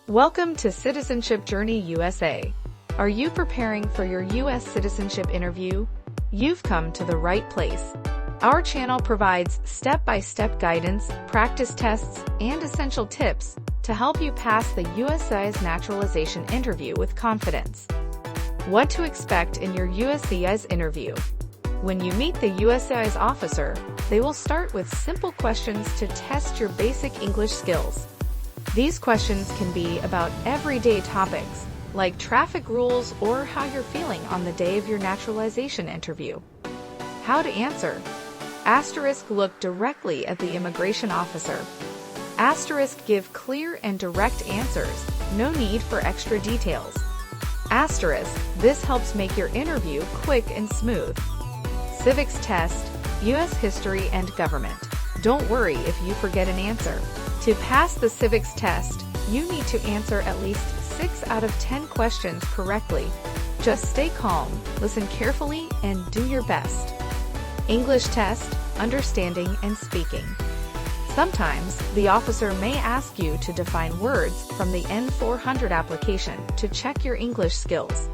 Welcome to Citizenship Journey USA. Are you preparing for your U.S. citizenship interview? You've come to the right place. Our channel provides step-by-step guidance, practice tests, and essential tips to help you pass the USCIS naturalization interview with confidence. What to expect in your USCIS interview. When you meet the USCIS officer, they will start with simple questions to test your basic English skills. These questions can be about everyday topics, like traffic rules or how you're feeling on the day of your naturalization interview. How to answer. Asterisk, look directly at the immigration officer. Asterisk, give clear and direct answers, no need for extra details. Asterisk, this helps make your interview quick and smooth. Civics test, U.S. history and government. Don't worry if you forget an answer. To pass the civics test, you need to answer at least 6 out of 10 questions correctly. Just stay calm, listen carefully, and do your best. English test, understanding and speaking. Sometimes, the officer may ask you to define words from the N400 application to check your English skills.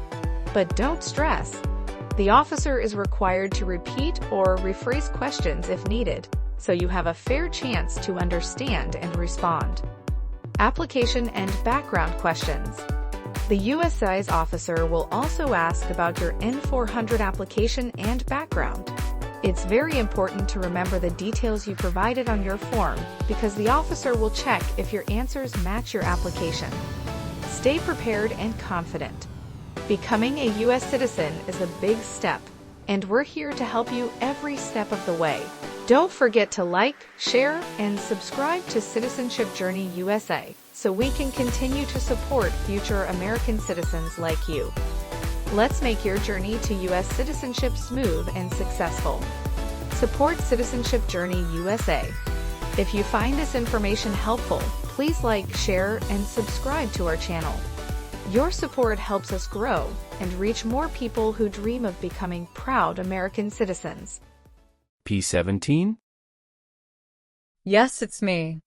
But don't stress. The officer is required to repeat or rephrase questions if needed, so you have a fair chance to understand and respond. Application and background questions. The USCIS officer will also ask about your N400 application and background. It's very important to remember the details you provided on your form because the officer will check if your answers match your application. Stay prepared and confident. Becoming a U.S. citizen is a big step, and we're here to help you every step of the way. Don't forget to like, share, and subscribe to Citizenship Journey USA so we can continue to support future American citizens like you. Let's make your journey to U.S. citizenship smooth and successful. Support Citizenship Journey USA. If you find this information helpful, please like, share, and subscribe to our channel. Your support helps us grow and reach more people who dream of becoming proud American citizens. P17? Yes, it's me.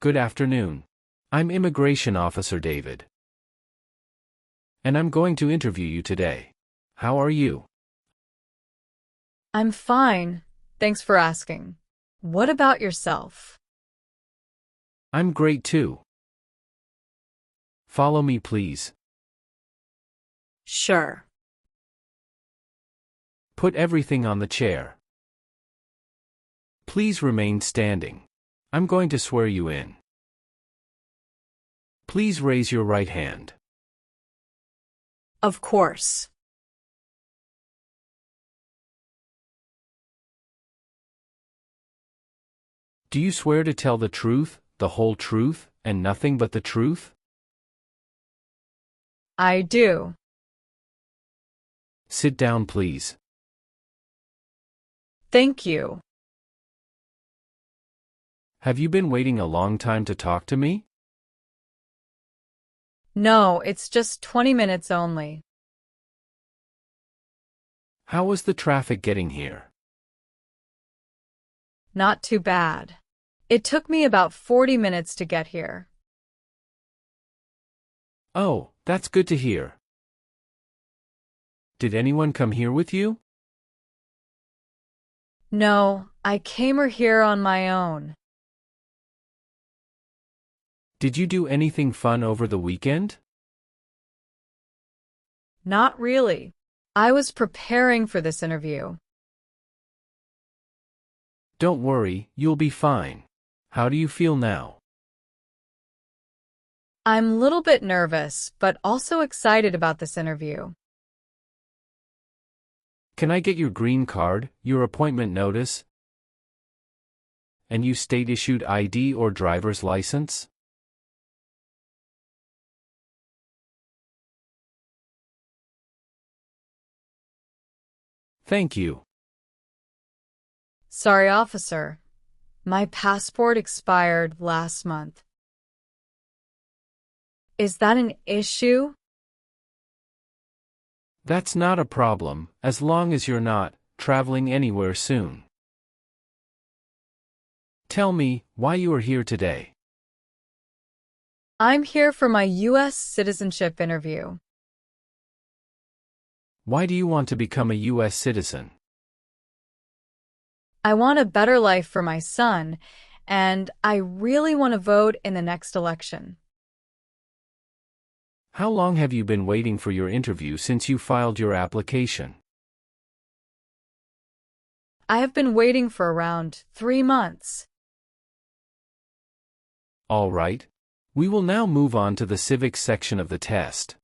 Good afternoon. I'm Immigration Officer David. And I'm going to interview you today. How are you? I'm fine. Thanks for asking. What about yourself? I'm great too. Follow me, please. Sure. Put everything on the chair. Please remain standing. I'm going to swear you in. Please raise your right hand. Of course. Do you swear to tell the truth, the whole truth, and nothing but the truth? I do. Sit down, please. Thank you. Have you been waiting a long time to talk to me? No, it's just 20 minutes only. How was the traffic getting here? Not too bad. It took me about 40 minutes to get here. Oh, that's good to hear. Did anyone come here with you? No, I came here on my own. Did you do anything fun over the weekend? Not really. I was preparing for this interview. Don't worry, you'll be fine. How do you feel now? I'm a little bit nervous, but also excited about this interview. Can I get your green card, your appointment notice, and your state-issued ID or driver's license? Thank you. Sorry, officer. My passport expired last month. Is that an issue? That's not a problem, as long as you're not traveling anywhere soon. Tell me why you are here today. I'm here for my U.S. citizenship interview. Why do you want to become a U.S. citizen? I want a better life for my son, and I really want to vote in the next election. How long have you been waiting for your interview since you filed your application? I have been waiting for around 3 months. All right. We will now move on to the civics section of the test.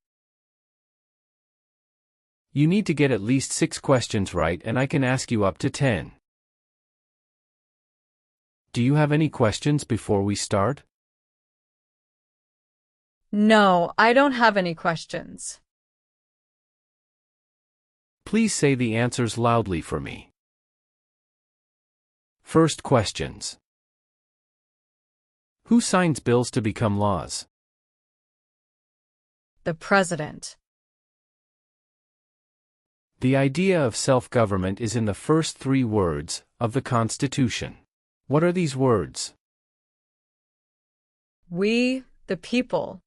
You need to get at least 6 questions right, and I can ask you up to 10. Do you have any questions before we start? No, I don't have any questions. Please say the answers loudly for me. First questions. Who signs bills to become laws? The President. The idea of self-government is in the first 3 words of the Constitution. What are these words? We, the people.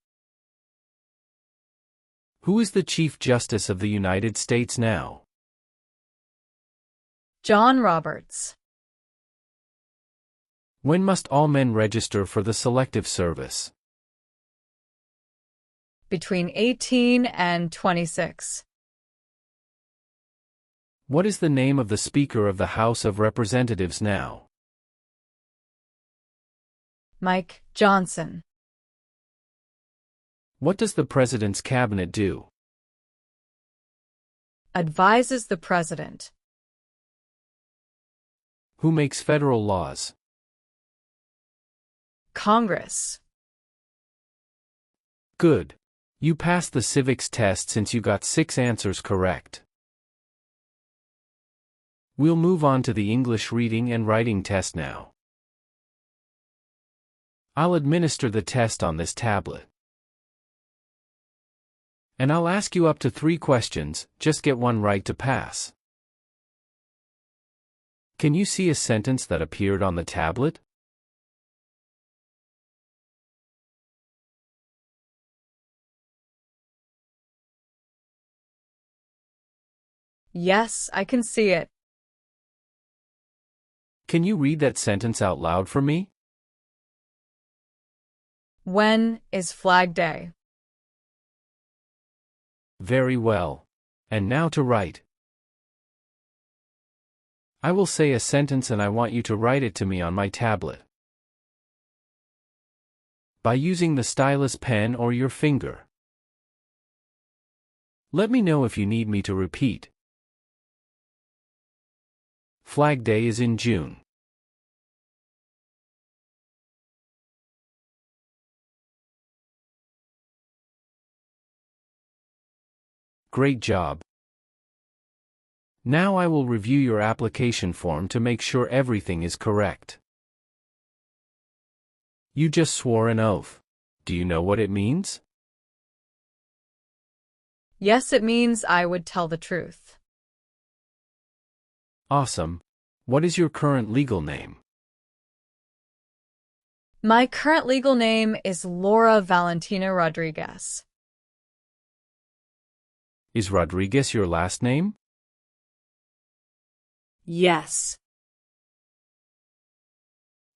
Who is the Chief Justice of the United States now? John Roberts. When must all men register for the Selective Service? Between 18 and 26. What is the name of the Speaker of the House of Representatives now? Mike Johnson. What does the President's Cabinet do? Advises the President. Who makes federal laws? Congress. Good. You passed the civics test since you got 6 answers correct. We'll move on to the English reading and writing test now. I'll administer the test on this tablet. And I'll ask you up to 3 questions, just get one right to pass. Can you see a sentence that appeared on the tablet? Yes, I can see it. Can you read that sentence out loud for me? When is Flag Day? Very well. And now to write. I will say a sentence and I want you to write it to me on my tablet. By using the stylus pen or your finger. Let me know if you need me to repeat. Flag Day is in June. Great job. Now I will review your application form to make sure everything is correct. You just swore an oath. Do you know what it means? Yes, it means I would tell the truth. Awesome. What is your current legal name? My current legal name is Laura Valentina Rodriguez. Is Rodriguez your last name? Yes.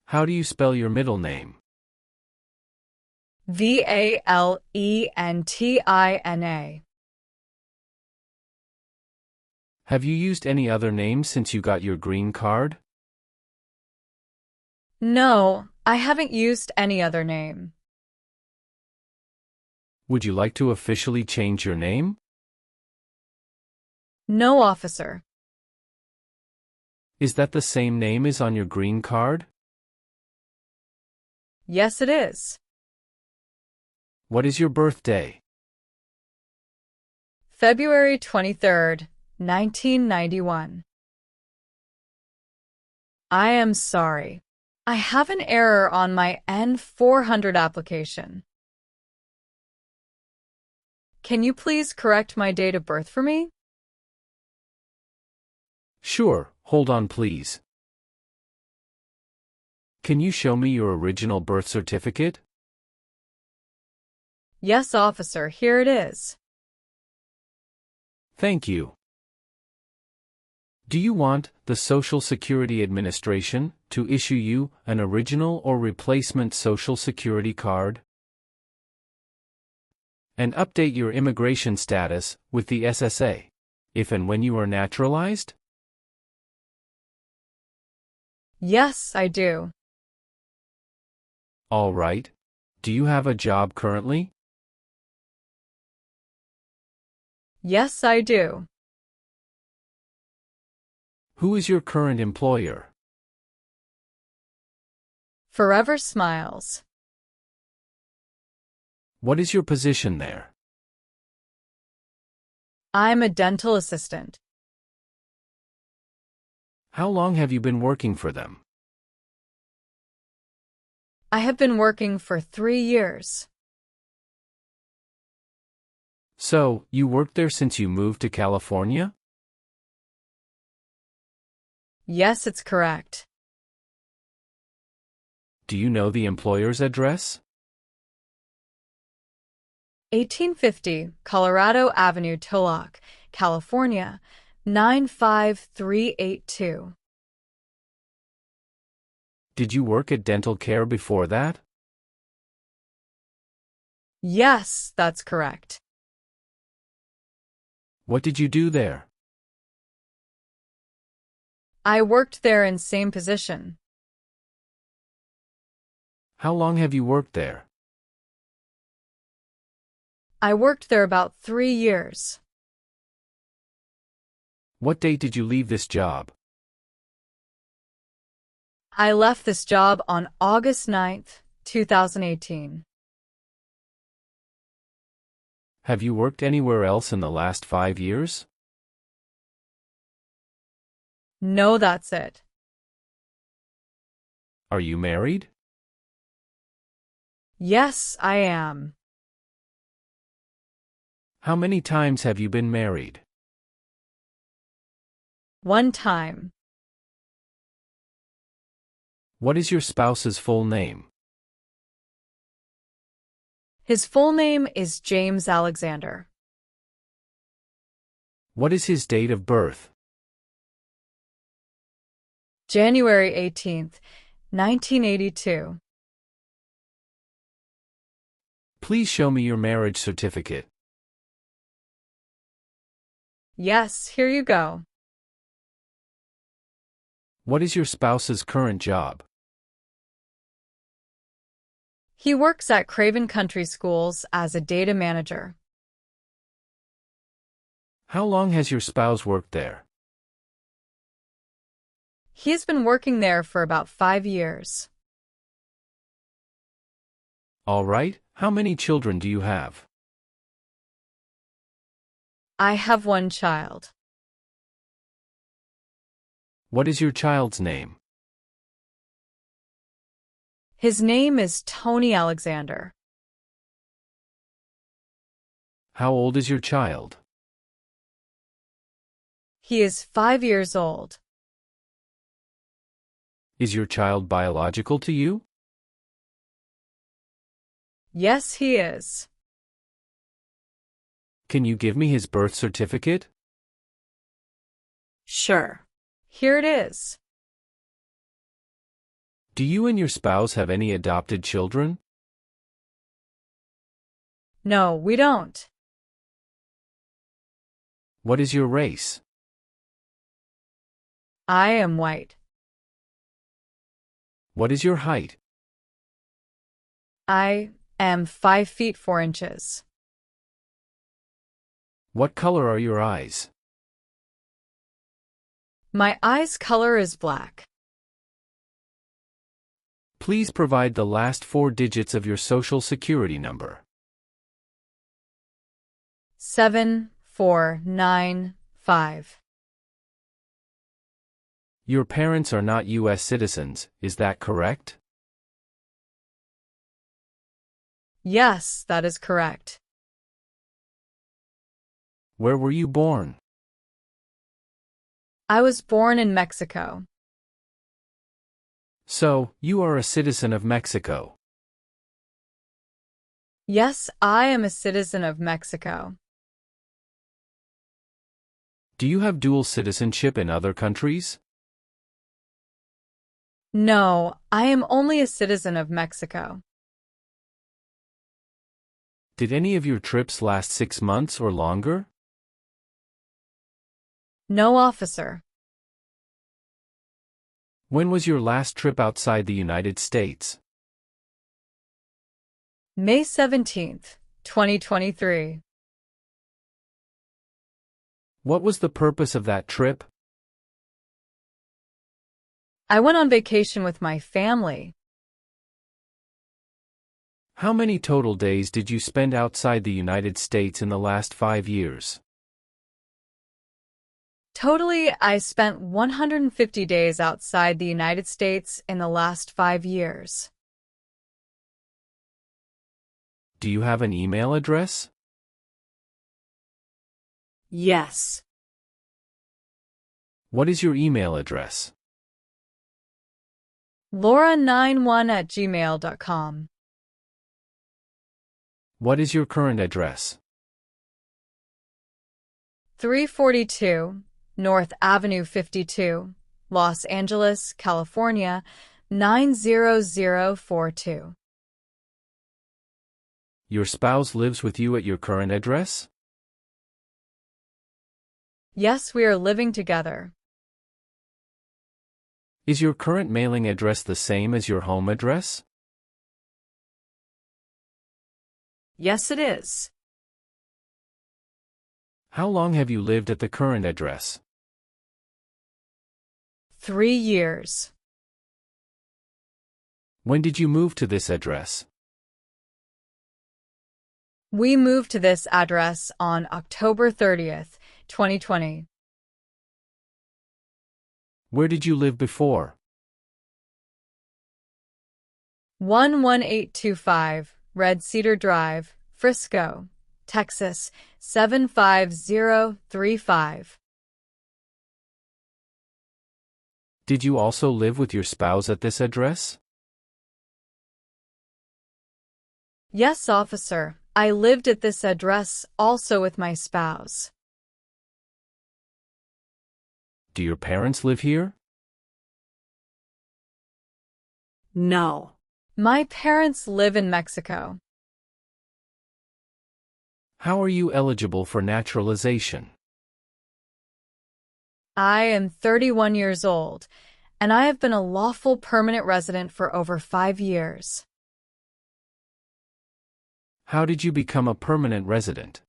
How do you spell your middle name? Valentina. Have you used any other names since you got your green card? No, I haven't used any other name. Would you like to officially change your name? No, officer. Is that the same name as on your green card? Yes, it is. What is your birthday? February 23rd, 1991. I am sorry. I have an error on my N400 application. Can you please correct my date of birth for me? Sure, hold on please. Can you show me your original birth certificate? Yes, officer, here it is. Thank you. Do you want the Social Security Administration to issue you an original or replacement Social Security card? And update your immigration status with the SSA, if and when you are naturalized? Yes, I do. All right. Do you have a job currently? Yes, I do. Who is your current employer? Forever Smiles. What is your position there? I'm a dental assistant. How long have you been working for them? I have been working for 3 years. So, you worked there since you moved to California? Yes, it's correct. Do you know the employer's address? 1850 Colorado Avenue, Tulloch, California, 95382. Did you work at dental care before that? Yes, that's correct. What did you do there? I worked there in same position. How long have you worked there? I worked there about 3 years. What date did you leave this job? I left this job on August 9th, 2018. Have you worked anywhere else in the last 5 years? No, that's it. Are you married? Yes, I am. How many times have you been married? 1 time. What is your spouse's full name? His full name is James Alexander. What is his date of birth? January 18th, 1982. Please show me your marriage certificate. Yes, here you go. What is your spouse's current job? He works at Craven Country Schools as a data manager. How long has your spouse worked there? He has been working there for about 5 years. All right. How many children do you have? I have 1 child. What is your child's name? His name is Tony Alexander. How old is your child? He is 5 years old. Is your child biological to you? Yes, he is. Can you give me his birth certificate? Sure. Here it is. Do you and your spouse have any adopted children? No, we don't. What is your race? I am white. What is your height? I am 5 feet 4 inches. What color are your eyes? My eyes' color is black. Please provide the last 4 digits of your Social Security number. 7495. Your parents are not U.S. citizens, is that correct? Yes, that is correct. Where were you born? I was born in Mexico. So, you are a citizen of Mexico. Yes, I am a citizen of Mexico. Do you have dual citizenship in other countries? No, I am only a citizen of Mexico. Did any of your trips last 6 months or longer? No, officer. When was your last trip outside the United States? May 17th, 2023. What was the purpose of that trip? I went on vacation with my family. How many total days did you spend outside the United States in the last 5 years? Totally, I spent 150 days outside the United States in the last 5 years. Do you have an email address? Yes. What is your email address? Laura91@gmail.com. What is your current address? 342 North Avenue 52, Los Angeles, California, 90042. Your spouse lives with you at your current address? Yes, we are living together. Is your current mailing address the same as your home address? Yes, it is. How long have you lived at the current address? 3 years. When did you move to this address? We moved to this address on October 30th, 2020. Where did you live before? 11825 Red Cedar Drive, Frisco, Texas, 75035. Did you also live with your spouse at this address? Yes, officer. I lived at this address also with my spouse. Do your parents live here? No. My parents live in Mexico. How are you eligible for naturalization? I am 31 years old, and I have been a lawful permanent resident for over 5 years. How did you become a permanent resident?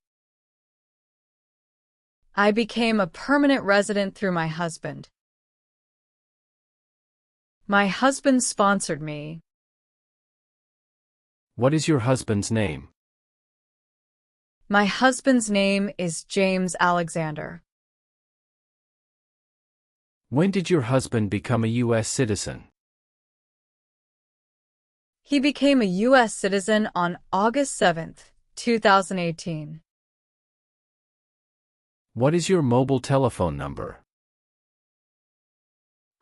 I became a permanent resident through my husband. My husband sponsored me. What is your husband's name? My husband's name is James Alexander. When did your husband become a U.S. citizen? He became a U.S. citizen on August 7th, 2018. What is your mobile telephone number?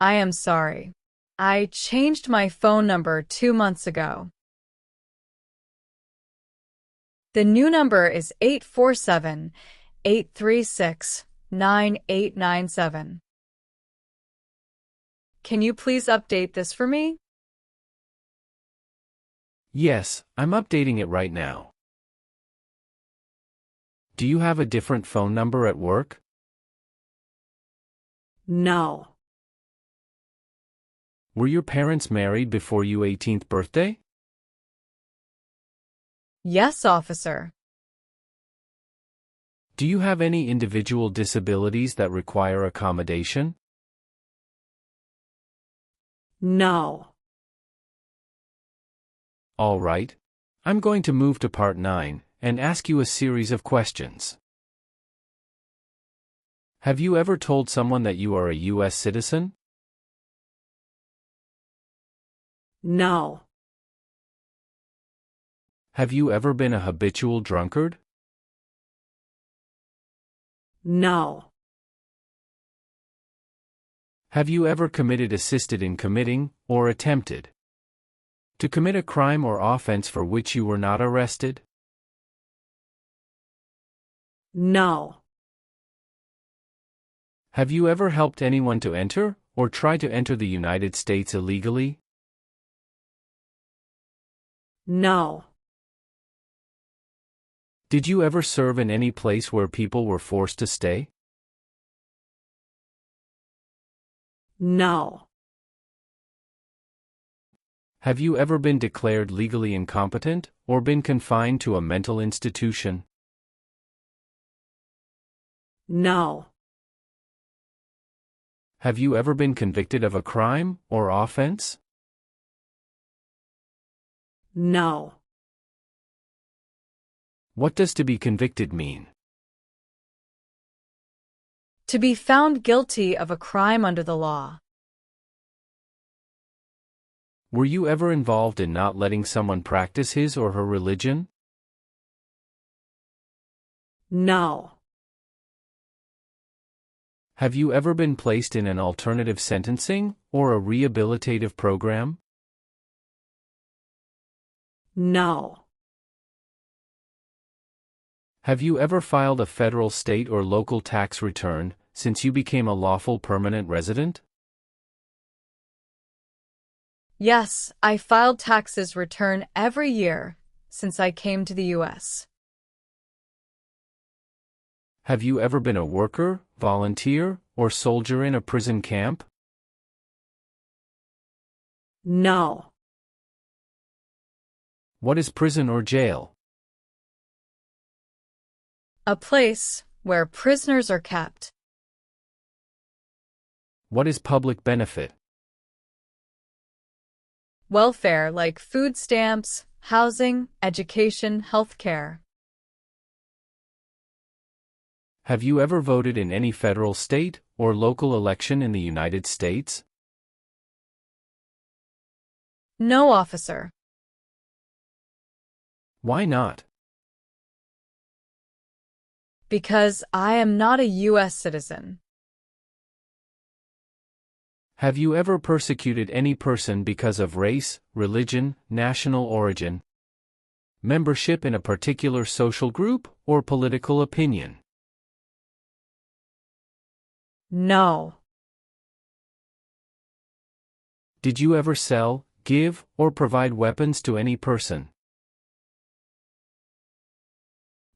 I am sorry. I changed my phone number 2 months ago. The new number is 847-836-9897. Can you please update this for me? Yes, I'm updating it right now. Do you have a different phone number at work? No. Were your parents married before your 18th birthday? Yes, officer. Do you have any individual disabilities that require accommodation? No. All right. I'm going to move to Part 9 and ask you a series of questions. Have you ever told someone that you are a U.S. citizen? No. Have you ever been a habitual drunkard? No. Have you ever assisted in committing, or attempted to commit a crime or offense for which you were not arrested? No. Have you ever helped anyone to enter, or try to enter the United States illegally? No. Did you ever serve in any place where people were forced to stay? No. Have you ever been declared legally incompetent, or been confined to a mental institution? No. Have you ever been convicted of a crime or offense? No. What does to be convicted mean? To be found guilty of a crime under the law. Were you ever involved in not letting someone practice his or her religion? No. Have you ever been placed in an alternative sentencing or a rehabilitative program? No. Have you ever filed a federal, state, or local tax return since you became a lawful permanent resident? Yes, I filed taxes return every year since I came to the U.S. Have you ever been a worker, volunteer, or soldier in a prison camp? No. What is prison or jail? A place where prisoners are kept. What is public benefit? Welfare like food stamps, housing, education, healthcare. Have you ever voted in any federal, state, or local election in the United States? No, officer. Why not? Because I am not a U.S. citizen. Have you ever persecuted any person because of race, religion, national origin, membership in a particular social group, or political opinion? No. Did you ever sell, give, or provide weapons to any person?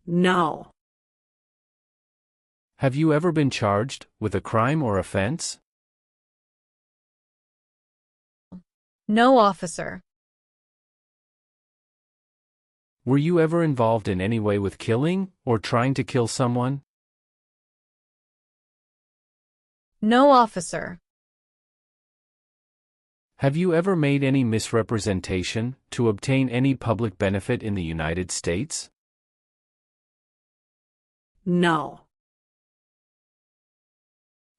No. Have you ever been charged with a crime or offense? No, officer. Were you ever involved in any way with killing, or trying to kill someone? No, officer. Have you ever made any misrepresentation to obtain any public benefit in the United States? No.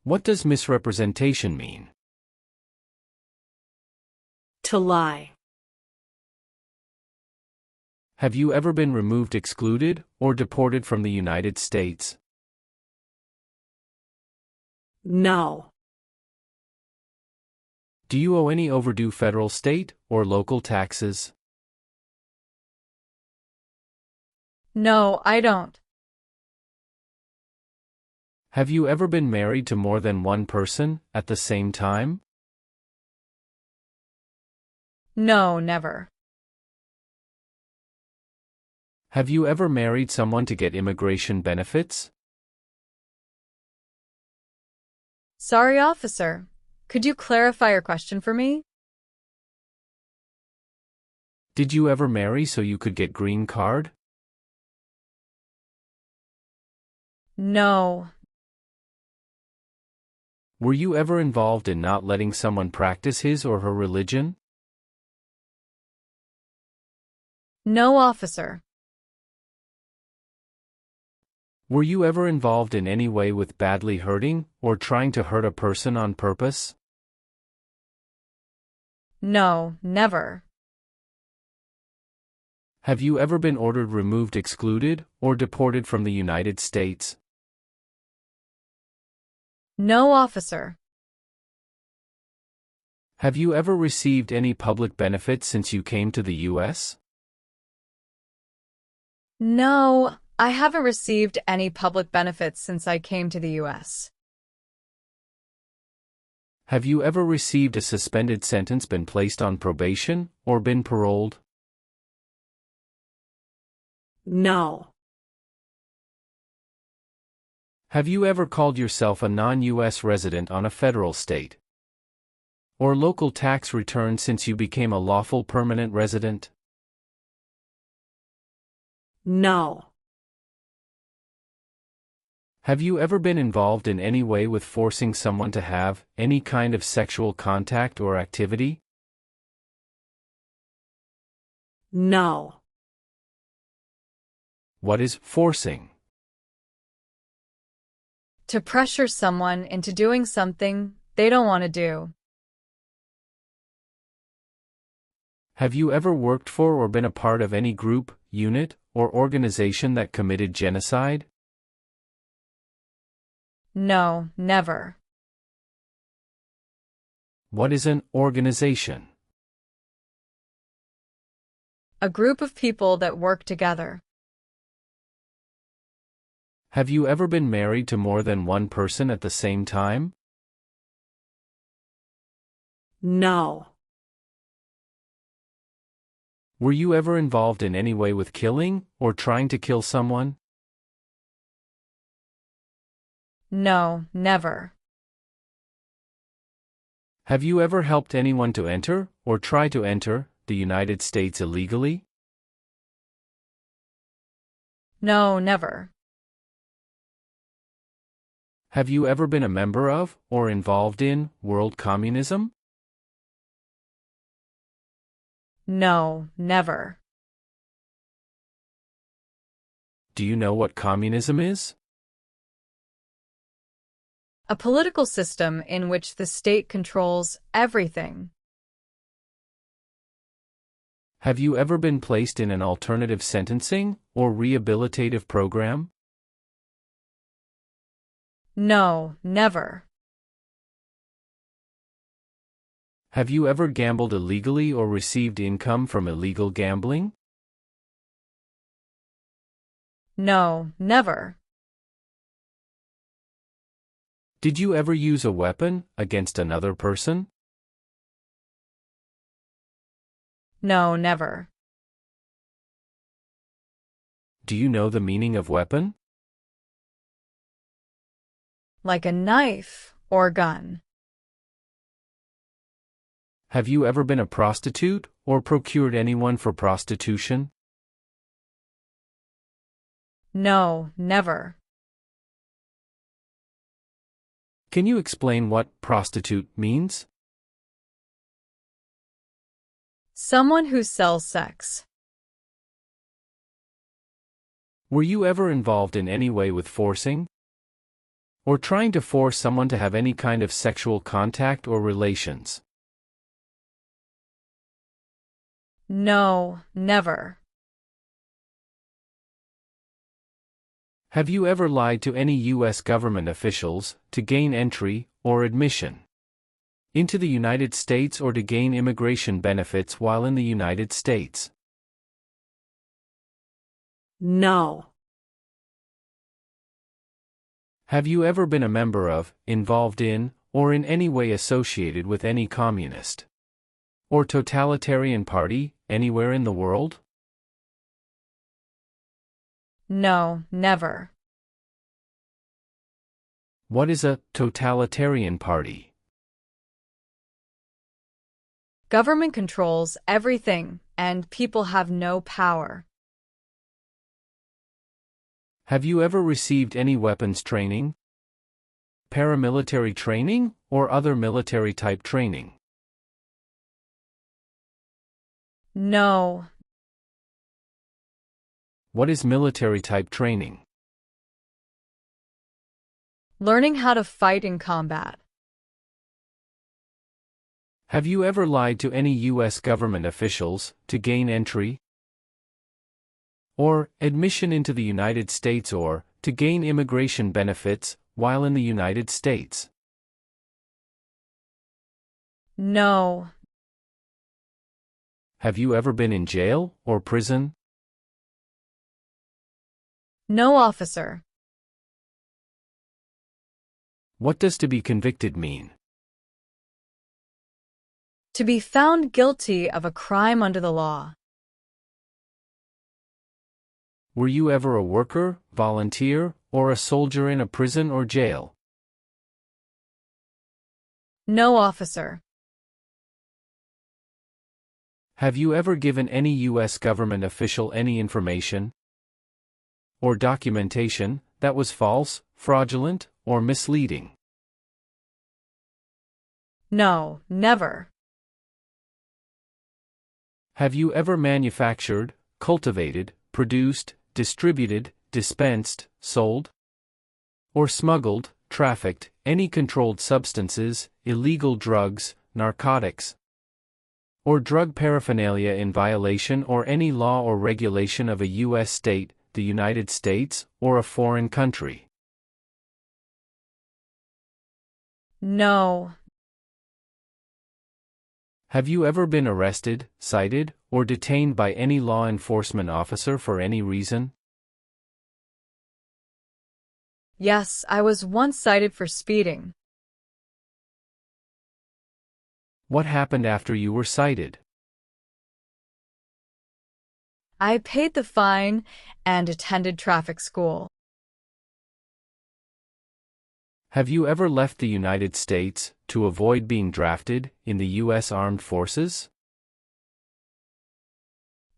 What does misrepresentation mean? To lie. Have you ever been removed, excluded, or deported from the United States? No. Do you owe any overdue federal, state, or local taxes? No, I don't. Have you ever been married to more than one person at the same time? No, never. Have you ever married someone to get immigration benefits? Sorry, officer. Could you clarify your question for me? Did you ever marry so you could get green card? No. Were you ever involved in not letting someone practice his or her religion? No, officer. Were you ever involved in any way with badly hurting or trying to hurt a person on purpose? No, never. Have you ever been ordered removed, excluded, or deported from the United States? No, officer. Have you ever received any public benefit since you came to the U.S.? No, I haven't received any public benefits since I came to the U.S. Have you ever received a suspended sentence, been placed on probation, or been paroled? No. Have you ever called yourself a non-U.S. resident on a federal, state, or local tax return since you became a lawful permanent resident? No. Have you ever been involved in any way with forcing someone to have any kind of sexual contact or activity? No. What is forcing? To pressure someone into doing something they don't want to do. Have you ever worked for or been a part of any group, unit, or organization that committed genocide? No, never. What is an organization? A group of people that work together. Have you ever been married to more than one person at the same time? No. Were you ever involved in any way with killing, or trying to kill someone? No, never. Have you ever helped anyone to enter, or try to enter, the United States illegally? No, never. Have you ever been a member of, or involved in, world communism? No, never. Do you know what communism is? A political system in which the state controls everything. Have you ever been placed in an alternative sentencing, or rehabilitative program? No, never. Have you ever gambled illegally or received income from illegal gambling? No, never. Did you ever use a weapon against another person? No, never. Do you know the meaning of weapon? Like a knife or gun. Have you ever been a prostitute, or procured anyone for prostitution? No, never. Can you explain what prostitute means? Someone who sells sex. Were you ever involved in any way with forcing, or trying to force someone to have any kind of sexual contact or relations? No, never. Have you ever lied to any U.S. government officials to gain entry or admission into the United States, or to gain immigration benefits while in the United States? No. Have you ever been a member of, involved in, or in any way associated with any communist or totalitarian party anywhere in the world? No, never. What is a totalitarian party? Government controls everything, and people have no power. Have you ever received any weapons training, paramilitary training, or other military-type training? No. What is military-type training? Learning how to fight in combat. Have you ever lied to any U.S. government officials to gain entry or admission into the United States, or to gain immigration benefits while in the United States? No. Have you ever been in jail or prison? No, officer. What does to be convicted mean? To be found guilty of a crime under the law. Were you ever a worker, volunteer, or a soldier in a prison or jail? No, officer. Have you ever given any U.S. government official any information or documentation that was false, fraudulent, or misleading? No, never. Have you ever manufactured, cultivated, produced, distributed, dispensed, sold, or smuggled, trafficked, any controlled substances, illegal drugs, narcotics, or drug paraphernalia in violation or any law or regulation of a U.S. state, the United States, or a foreign country? No. Have you ever been arrested, cited, or detained by any law enforcement officer for any reason? Yes, I was once cited for speeding. What happened after you were cited? I paid the fine and attended traffic school. Have you ever left the United States to avoid being drafted in the U.S. Armed Forces?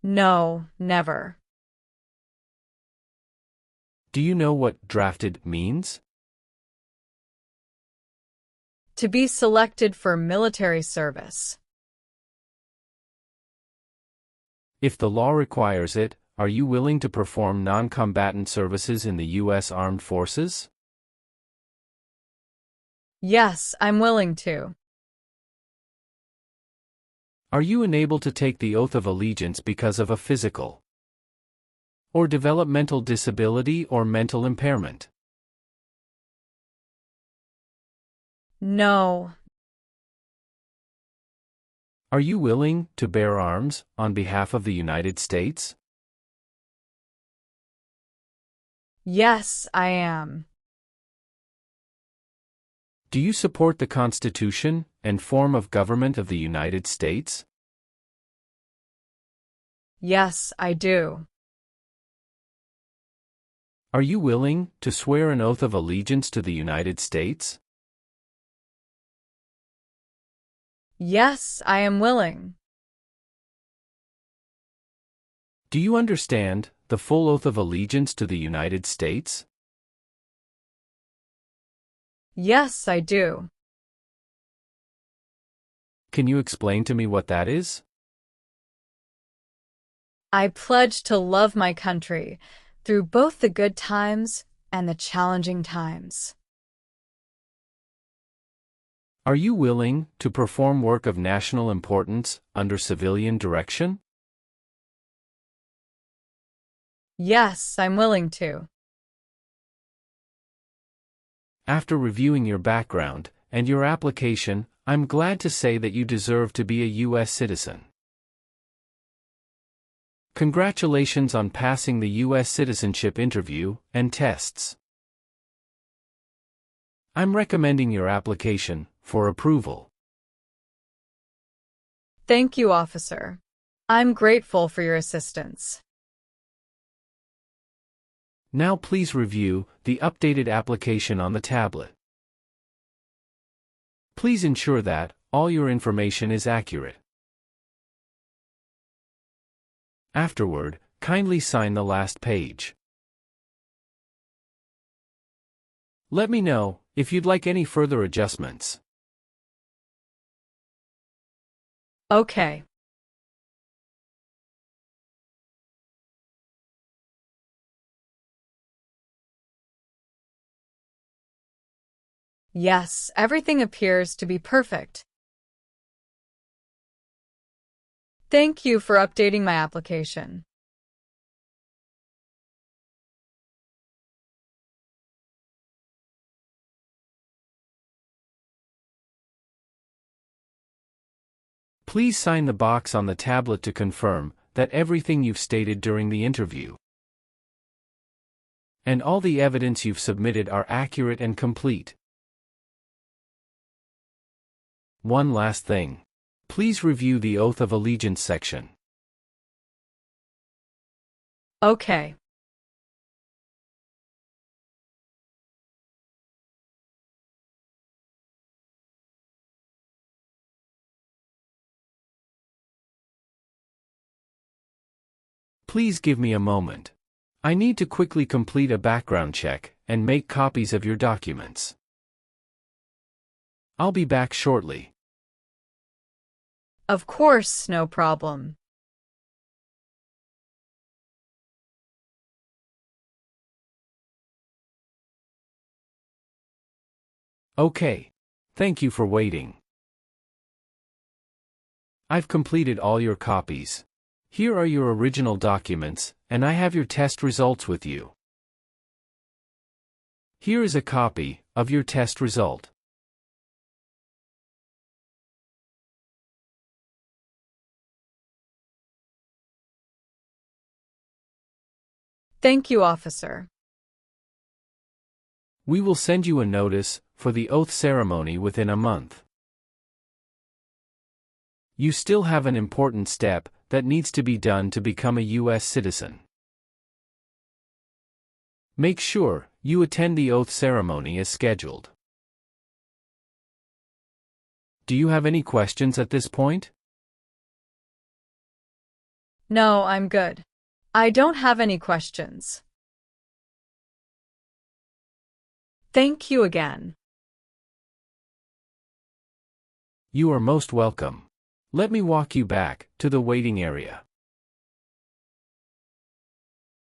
No, never. Do you know what drafted means? To be selected for military service. If the law requires it, are you willing to perform non-combatant services in the U.S. Armed Forces? Yes, I'm willing to. Are you unable to take the oath of allegiance because of a physical or developmental disability or mental impairment? No. Are you willing to bear arms on behalf of the United States? Yes, I am. Do you support the Constitution and form of government of the United States? Yes, I do. Are you willing to swear an oath of allegiance to the United States? Yes, I am willing. Do you understand the full oath of allegiance to the United States? Yes, I do. Can you explain to me what that is? I pledge to love my country through both the good times and the challenging times. Are you willing to perform work of national importance under civilian direction? Yes, I'm willing to. After reviewing your background and your application, I'm glad to say that you deserve to be a U.S. citizen. Congratulations on passing the U.S. citizenship interview and tests. I'm recommending your application for approval. Thank you, officer. I'm grateful for your assistance. Now please review the updated application on the tablet. Please ensure that all your information is accurate. Afterward, kindly sign the last page. Let me know if you'd like any further adjustments. Okay. Yes, everything appears to be perfect. Thank you for updating my application. Please sign the box on the tablet to confirm that everything you've stated during the interview and all the evidence you've submitted are accurate and complete. One last thing. Please review the Oath of Allegiance section. Okay. Please give me a moment. I need to quickly complete a background check and make copies of your documents. I'll be back shortly. Of course, no problem. Okay. Thank you for waiting. I've completed all your copies. Here are your original documents, and I have your test results with you. Here is a copy of your test result. Thank you, officer. We will send you a notice for the oath ceremony within a month. You still have an important step that needs to be done to become a U.S. citizen. Make sure you attend the oath ceremony as scheduled. Do you have any questions at this point? No, I'm good. I don't have any questions. Thank you again. You are most welcome. Let me walk you back to the waiting area.